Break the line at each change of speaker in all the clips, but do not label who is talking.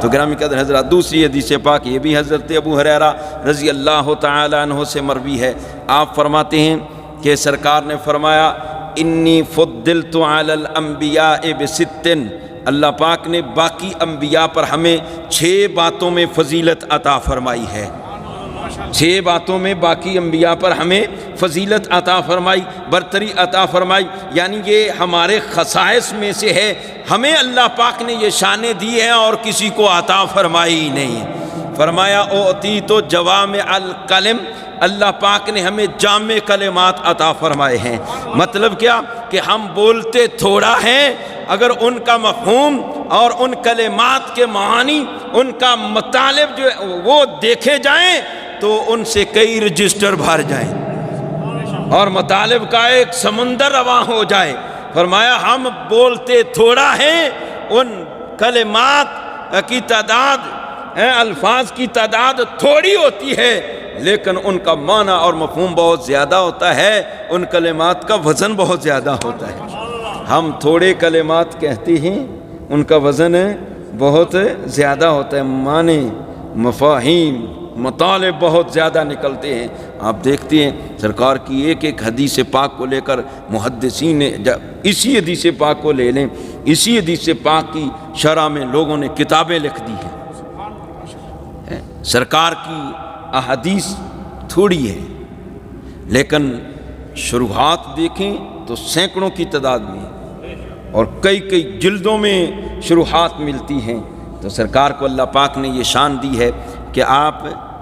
تو گرامی قدر حضرات، دوسری حدیث پاک یہ بھی حضرت ابو ہریرہ رضی اللہ تعالی عنہ سے مروی ہے۔ آپ فرماتے ہیں کہ سرکار نے فرمایا انی فضلت علی الانبیاء بست، اللہ پاک نے باقی انبیاء پر ہمیں 6 باتوں میں فضیلت عطا فرمائی ہے۔ 6 باتوں میں باقی انبیاء پر ہمیں فضیلت عطا فرمائی، برتری عطا فرمائی، یعنی یہ ہمارے خصائص میں سے ہے، ہمیں اللہ پاک نے یہ شانیں دی ہیں اور کسی کو عطا فرمائی ہی نہیں۔ فرمایا اعطیت جوامع الکلم، اللہ پاک نے ہمیں جامع کلمات عطا فرمائے ہیں۔ مطلب کیا کہ ہم بولتے تھوڑا ہیں، اگر ان کا مفہوم اور ان کلمات کے معانی، ان کا مطالب جو وہ دیکھے جائیں تو ان سے کئی رجسٹر بھر جائیں اور مطالب کا ایک سمندر رواں ہو جائے۔ فرمایا ہم بولتے تھوڑا ہیں، ان کلمات کی تعداد، الفاظ کی تعداد تھوڑی ہوتی ہے، لیکن ان کا معنی اور مفہوم بہت زیادہ ہوتا ہے، ان کلمات کا وزن بہت زیادہ ہوتا ہے۔ ہم تھوڑے کلمات کہتے ہیں، ان کا وزن بہت زیادہ ہوتا ہے، معنی، مفاہیم، مطالب بہت زیادہ نکلتے ہیں۔ آپ دیکھتے ہیں سرکار کی ایک ایک حدیث پاک کو لے کر محدثین نے، اسی حدیث پاک کو لے لیں، اسی حدیث پاک کی شرح میں لوگوں نے کتابیں لکھ دی ہیں۔ سرکار کی احادیث تھوڑی ہے، لیکن شروحات دیکھیں تو سینکڑوں کی تعداد میں اور کئی کئی جلدوں میں شروحات ملتی ہیں۔ تو سرکار کو اللہ پاک نے یہ شان دی ہے کہ آپ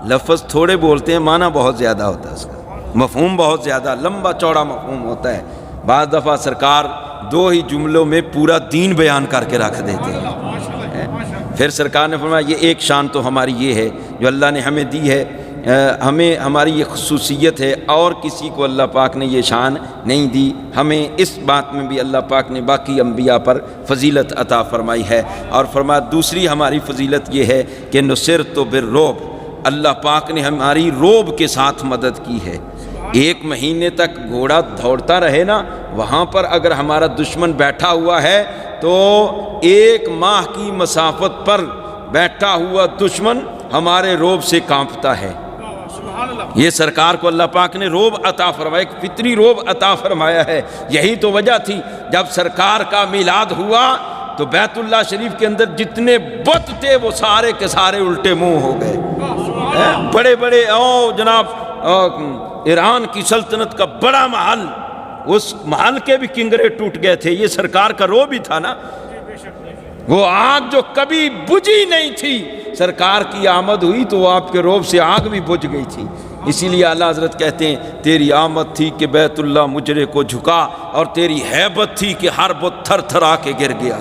لفظ تھوڑے بولتے ہیں، معنی بہت زیادہ ہوتا ہے، اس کا مفہوم بہت زیادہ لمبا چوڑا مفہوم ہوتا ہے۔ بعض دفعہ سرکار 2 ہی جملوں میں پورا دین بیان کر کے رکھ دیتے ہیں۔ پھر سرکار نے فرمایا یہ ایک شان تو ہماری یہ ہے جو اللہ نے ہمیں دی ہے، ہمیں ہماری یہ خصوصیت ہے، اور کسی کو اللہ پاک نے یہ شان نہیں دی۔ ہمیں اس بات میں بھی اللہ پاک نے باقی انبیاء پر فضیلت عطا فرمائی ہے۔ اور فرمایا دوسری ہماری فضیلت یہ ہے کہ نصرت بالرعب، اللہ پاک نے ہماری روب کے ساتھ مدد کی ہے۔ 1 مہینے تک گھوڑا دوڑتا رہے نا، وہاں پر اگر ہمارا دشمن بیٹھا ہوا ہے تو 1 ماہ کی مسافت پر بیٹھا ہوا دشمن ہمارے روب سے کانپتا ہے۔ یہ سرکار کو اللہ پاک نے روب عطا فرمایا، ایک فطری روب عطا فرمایا ہے۔ یہی تو وجہ تھی جب سرکار کا میلاد ہوا تو بیت اللہ شریف کے اندر جتنے بت تھے وہ سارے کے سارے الٹے منہ ہو گئے۔ بڑے بڑے جناب ایران کی سلطنت کا بڑا محل، اس محل کے بھی کنگرے ٹوٹ گئے تھے۔ یہ سرکار کا روب ہی تھا نا، وہ آگ جو کبھی بجھی نہیں تھی، سرکار کی آمد ہوئی تو آپ کے روب سے آگ بھی بجھ گئی تھی۔ اسی لیے اعلیٰ حضرت کہتے ہیں تیری آمد تھی کہ بیت اللہ مجرے کو جھکا، اور تیری ہیبت تھی کہ ہر بت تھر تھرا کے گر گیا۔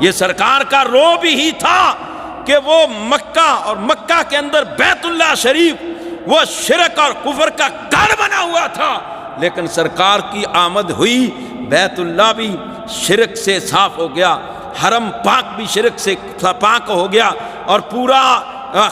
یہ سرکار کا روب ہی تھا کہ وہ مکہ، اور مکہ کے اندر بیت اللہ شریف وہ شرک اور کفر کا گڑھ بنا ہوا تھا، لیکن سرکار کی آمد ہوئی، بیت اللہ بھی شرک سے صاف ہو گیا، حرم پاک بھی شرک سے پاک ہو گیا، اور پورا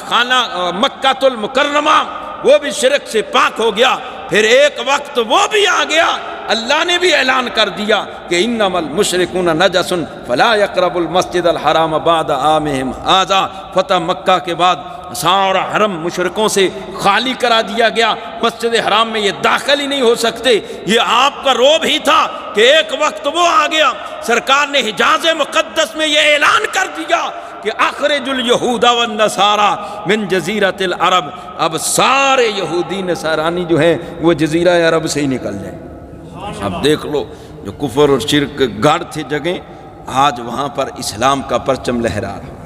خانہ مکہ المکرمہ وہ بھی شرک سے پاک ہو گیا۔ پھر ایک وقت وہ بھی آ گیا، اللہ نے بھی اعلان کر دیا کہ انما المشرکون نجس فلا یقربوا المسجد الحرام بعد عامہم ھذا۔ فتح مکہ کے بعد سارا حرم مشرکوں سے خالی کرا دیا گیا، مسجد حرام میں یہ داخل ہی نہیں ہو سکتے۔ یہ آپ کا روب ہی تھا کہ ایک وقت وہ آ گیا، سرکار نے حجاز مقدس میں یہ اعلان کر دیا کہ اخرج الیہود والنصارى من جزیرۃ العرب، اب سارے یہودی نصرانی جو ہیں وہ جزیرہ عرب سے ہی نکل جائیں۔ اب دیکھ لو، جو کفر اور شرک گڑھ تھے جگہیں، آج وہاں پر اسلام کا پرچم لہرا رہا ہے۔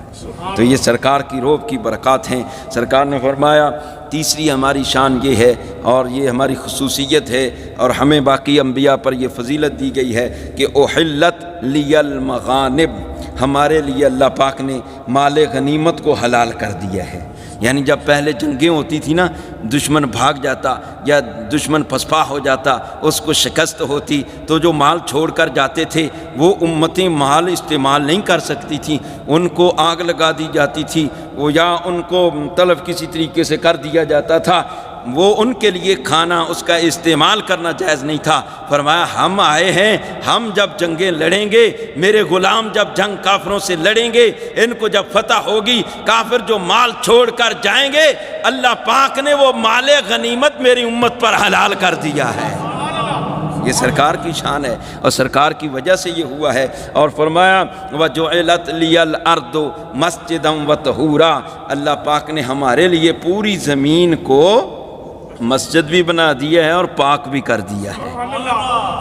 تو یہ سرکار کی روب کی برکات ہیں۔ سرکار نے فرمایا تیسری ہماری شان یہ ہے، اور یہ ہماری خصوصیت ہے، اور ہمیں باقی انبیاء پر یہ فضیلت دی گئی ہے کہ احلت لی المغانم، ہمارے لیے اللہ پاک نے مال غنیمت کو حلال کر دیا ہے۔ یعنی جب پہلے جنگیں ہوتی تھی نا، دشمن بھاگ جاتا یا دشمن پسپا ہو جاتا، اس کو شکست ہوتی، تو جو مال چھوڑ کر جاتے تھے وہ امتیں مال استعمال نہیں کر سکتی تھیں، ان کو آگ لگا دی جاتی تھی، وہ یا ان کو تلف کسی طریقے سے کر دیا جاتا تھا۔ وہ ان کے لیے کھانا اس کا استعمال کرنا جائز نہیں تھا۔ فرمایا ہم آئے ہیں، ہم جب جنگیں لڑیں گے، میرے غلام جب جنگ کافروں سے لڑیں گے، ان کو جب فتح ہوگی، کافر جو مال چھوڑ کر جائیں گے، اللہ پاک نے وہ مال غنیمت میری امت پر حلال کر دیا ہے۔ یہ سرکار کی شان ہے اور سرکار کی وجہ سے یہ ہوا ہے۔ اور فرمایا وَجُعِلَتْ لِيَ الْأَرْضُ مَسْجِدًا وَطَهُورًا، اللہ پاک نے ہمارے لیے پوری زمین کو مسجد بھی بنا دیا ہے اور پاک بھی کر دیا ہے۔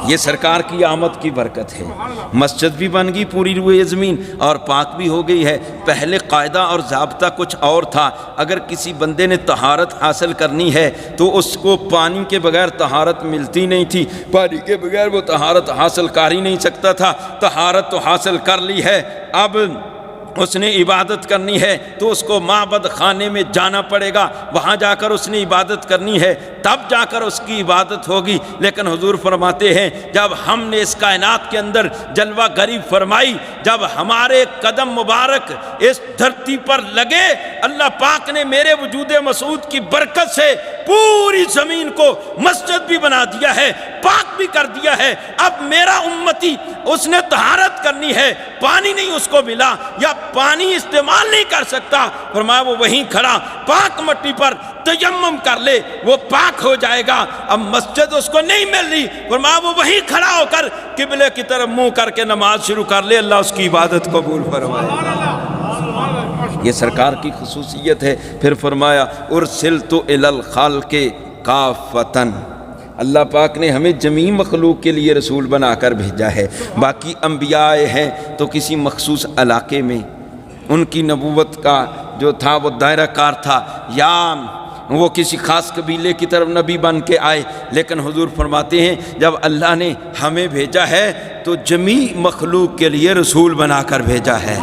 یہ سرکار کی آمد کی برکت ہے، مسجد بھی بن گئی پوری روئے زمین اور پاک بھی ہو گئی ہے۔ پہلے قاعدہ اور ضابطہ کچھ اور تھا، اگر کسی بندے نے طہارت حاصل کرنی ہے تو اس کو پانی کے بغیر طہارت ملتی نہیں تھی، پانی کے بغیر وہ طہارت حاصل کر ہی نہیں سکتا تھا۔ طہارت تو حاصل کر لی ہے، اب اس نے عبادت کرنی ہے تو اس کو معبد خانے میں جانا پڑے گا، وہاں جا کر اس نے عبادت کرنی ہے، تب جا کر اس کی عبادت ہوگی۔ لیکن حضور فرماتے ہیں جب ہم نے اس کائنات کے اندر جلوہ گری فرمائی، جب ہمارے قدم مبارک اس دھرتی پر لگے، اللہ پاک نے میرے وجود مسعود کی برکت سے پوری زمین کو مسجد بھی بنا دیا ہے، پاک بھی کر دیا ہے۔ اب میرا امتی اس نے طہارت کرنی ہے، پانی نہیں اس کو ملا یا پانی استعمال نہیں کر سکتا، فرمایا وہ وہیں کھڑا پاک مٹی پر تیمم کر لے، وہ پاک ہو جائے گا۔ اب مسجد اس کو نہیں مل رہی، فرمایا وہ وہیں کھڑا ہو کر قبلے کی طرف منہ کر کے نماز شروع کر لے، اللہ اس کی عبادت قبول فرمائے۔ یہ سرکار کی خصوصیت ہے۔ پھر فرمایا ارسلت الی الخلق کافۃ، اللہ پاک نے ہمیں جمیع مخلوق کے لیے رسول بنا کر بھیجا ہے۔ باقی انبیاء ہیں تو کسی مخصوص علاقے میں ان کی نبوت کا جو تھا وہ دائرہ کار تھا، یا وہ کسی خاص قبیلے کی طرف نبی بن کے آئے، لیکن حضور فرماتے ہیں جب اللہ نے ہمیں بھیجا ہے تو جمیع مخلوق کے لیے رسول بنا کر بھیجا ہے۔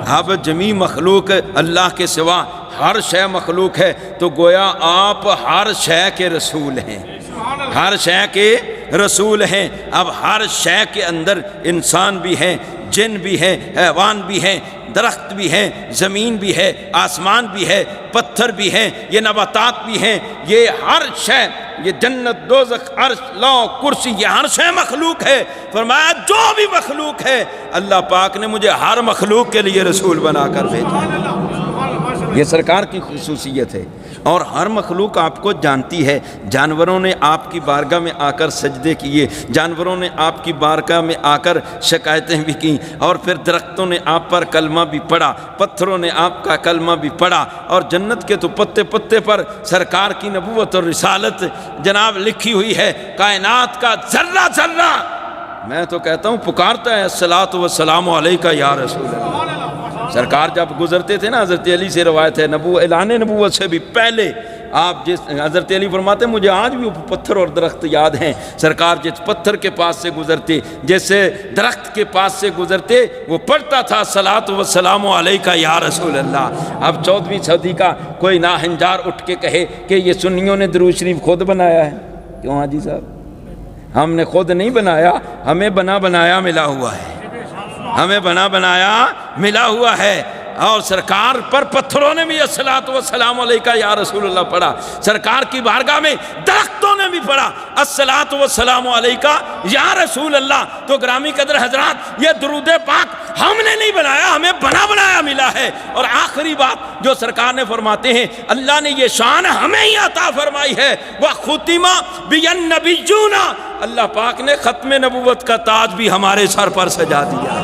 اب جمیع مخلوق اللہ کے سوا ہر شے مخلوق ہے، تو گویا آپ ہر شے کے رسول ہیں، ہر شے کے رسول ہیں۔ اب ہر شے کے اندر انسان بھی ہیں، جن بھی ہیں، حیوان بھی ہیں، درخت بھی ہیں، زمین بھی ہے، آسمان بھی ہے، پتھر بھی ہیں، یہ نباتات بھی ہیں، یہ ہر شے، یہ جنت، دوزخ، عرش، لوح، کرسی، یہ ہر شے مخلوق ہے۔ فرمایا جو بھی مخلوق ہے اللہ پاک نے مجھے ہر مخلوق کے لیے رسول بنا کر بھیجا۔ یہ سرکار کی خصوصیت ہے۔ اور ہر مخلوق آپ کو جانتی ہے۔ جانوروں نے آپ کی بارگاہ میں آ کر سجدے کیے، جانوروں نے آپ کی بارگاہ میں آ کر شکایتیں بھی کیں، اور پھر درختوں نے آپ پر کلمہ بھی پڑھا، پتھروں نے آپ کا کلمہ بھی پڑھا، اور جنت کے تو پتے پتے پر سرکار کی نبوت اور رسالت جناب لکھی ہوئی ہے۔ کائنات کا ذرہ ذرہ میں تو کہتا ہوں پکارتا ہے الصلاۃ والسلام علیکہ یا رسول اللہ۔ سرکار جب گزرتے تھے نا، حضرت علی سے روایت ہے، اعلان نبوت سے بھی پہلے آپ جس حضرت علی فرماتے ہیں مجھے آج بھی وہ پتھر اور درخت یاد ہیں، سرکار جس پتھر کے پاس سے گزرتے، جیسے درخت کے پاس سے گزرتے، وہ پڑھتا تھا الصلاۃ والسلام علیکہ یا رسول اللہ۔ اب 14ویں صدی کا کوئی ناہنجار اٹھ کے کہے کہ یہ سنیوں نے درود شریف خود بنایا ہے، کیوں حاجی صاحب؟ ہم نے خود نہیں بنایا، ہمیں بنا بنایا ملا ہوا ہے، ہمیں بنا بنایا ملا ہوا ہے۔ اور سرکار پر پتھروں نے بھی الصلاۃ والسلام علیکہ یا رسول اللہ پڑھا، سرکار کی بارگاہ میں درختوں نے بھی پڑھا الصلاۃ والسلام علیکہ یا رسول اللہ۔ تو گرامی قدر حضرات، یہ درود پاک ہم نے نہیں بنایا، ہمیں بنا بنایا ملا ہے۔ اور آخری بات جو سرکار نے فرماتے ہیں، اللہ نے یہ شان ہمیں ہی عطا فرمائی ہے، وَخُتِمَ بِهِ النَّبِيُّونَ، اللہ پاک نے ختم نبوت کا تاج بھی ہمارے سر پر سجا دیا ہے۔